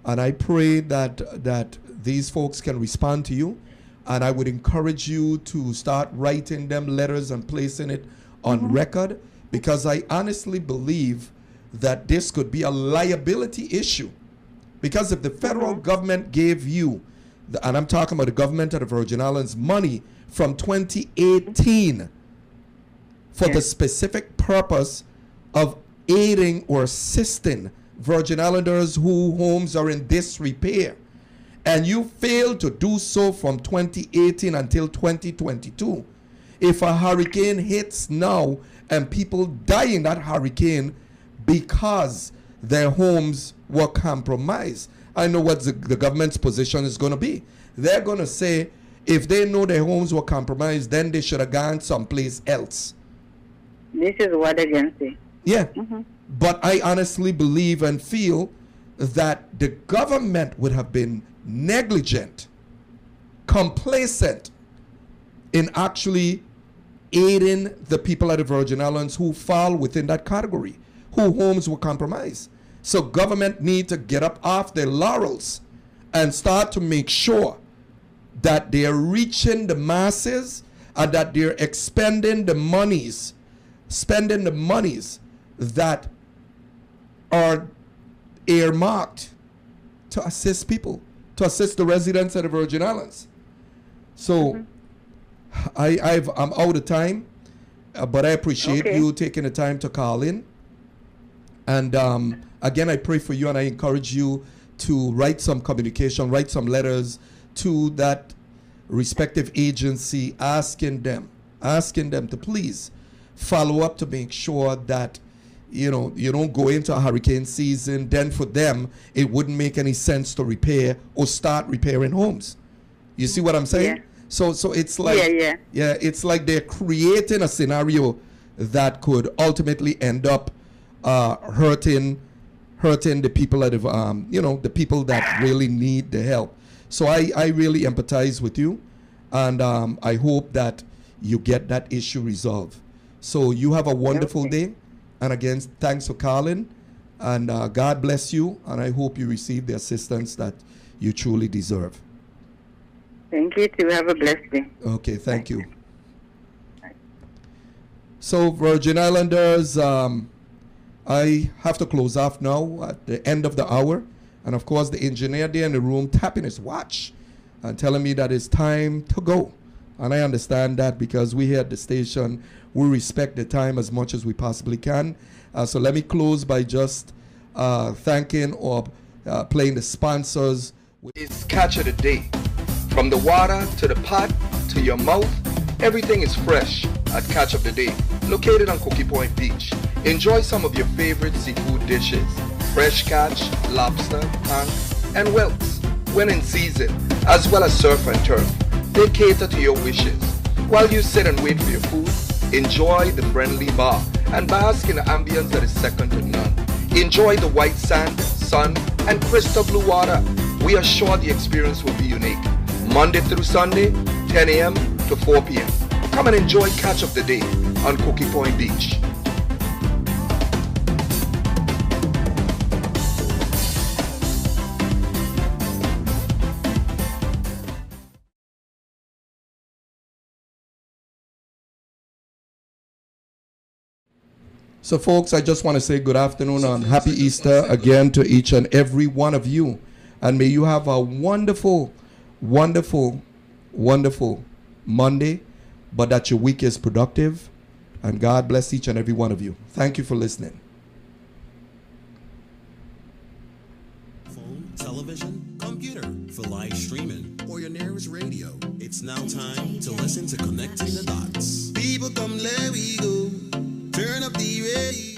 and I pray that these folks can respond to you, and I would encourage you to start writing them letters and placing it on record, because I honestly believe that this could be a liability issue. Because if the federal government gave you, and I'm talking about the government of the Virgin Islands, money from 2018 for the specific purpose of aiding or assisting Virgin Islanders whose homes are in disrepair, and you fail to do so from 2018 until 2022, if a hurricane hits now and people die in that hurricane because their homes were compromised, I know what the government's position is going to be. They're going to say, if they know their homes were compromised, then they should have gone someplace else. This is what they're going to say. Yeah. But I honestly believe and feel that the government would have been negligent, complacent in actually aiding the people of the Virgin Islands who fall within that category, whose homes were compromised. So government need to get up off their laurels and start to make sure that they're reaching the masses and that they're spending the monies that are earmarked to assist people, to assist the residents of the Virgin Islands. So I'm out of time, but I appreciate you taking the time to call in. And again, I pray for you, and I encourage you to write some communication, write some letters to that respective agency, asking them to please follow up to make sure that you don't go into a hurricane season, then for them it wouldn't make any sense to repair or start repairing homes. You see what I'm saying? Yeah. So it's like it's like they're creating a scenario that could ultimately end up hurting the people that have the people that really need the help. So I really empathize with you, and I hope that you get that issue resolved. So you have a wonderful day, and again, thanks for calling, and God bless you, and I hope you receive the assistance that you truly deserve. Thank you too. Have a blessed day. Okay, thank you. So Virgin Islanders, I have to close off now at the end of the hour. And of course, the engineer there in the room tapping his watch and telling me that it's time to go. And I understand that, because we here at the station, we respect the time as much as we possibly can. So let me close by just thanking or playing the sponsors. It's Catch of the Day. From the water to the pot to your mouth, everything is fresh at Catch of the Day, located on Cookie Point Beach. Enjoy some of your favorite seafood dishes: fresh catch, lobster, tang, and whelks when in season, as well as surf and turf. They cater to your wishes. While you sit and wait for your food, enjoy the friendly bar and bask in the ambience that is second to none. Enjoy the white sand, sun, and crystal blue water. We are sure the experience will be unique. Monday through Sunday, 10 a.m. to 4 p.m. Come and enjoy Catch of the Day on Cookie Point Beach. So, folks, I just want to say good afternoon and happy Easter again to each and every one of you. And may you have a wonderful, wonderful, wonderful Monday, but that your week is productive. And God bless each and every one of you. Thank you for listening. Phone, television, computer, for live streaming, or your nearest radio. It's now time to listen to Connecting the Dots. People come, let we go. Turn up the radio.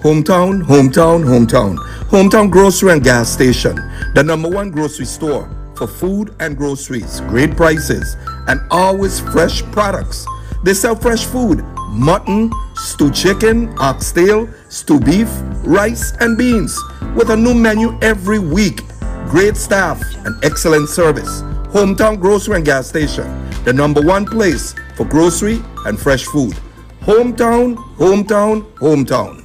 Hometown, hometown, hometown. Hometown Grocery and Gas Station, the #1 grocery store for food and groceries, great prices, and always fresh products. They sell fresh food, mutton, stewed chicken, oxtail, stewed beef, rice, and beans, with a new menu every week. Great staff and excellent service. Hometown Grocery and Gas Station, the #1 place for grocery and fresh food. Hometown, hometown, hometown.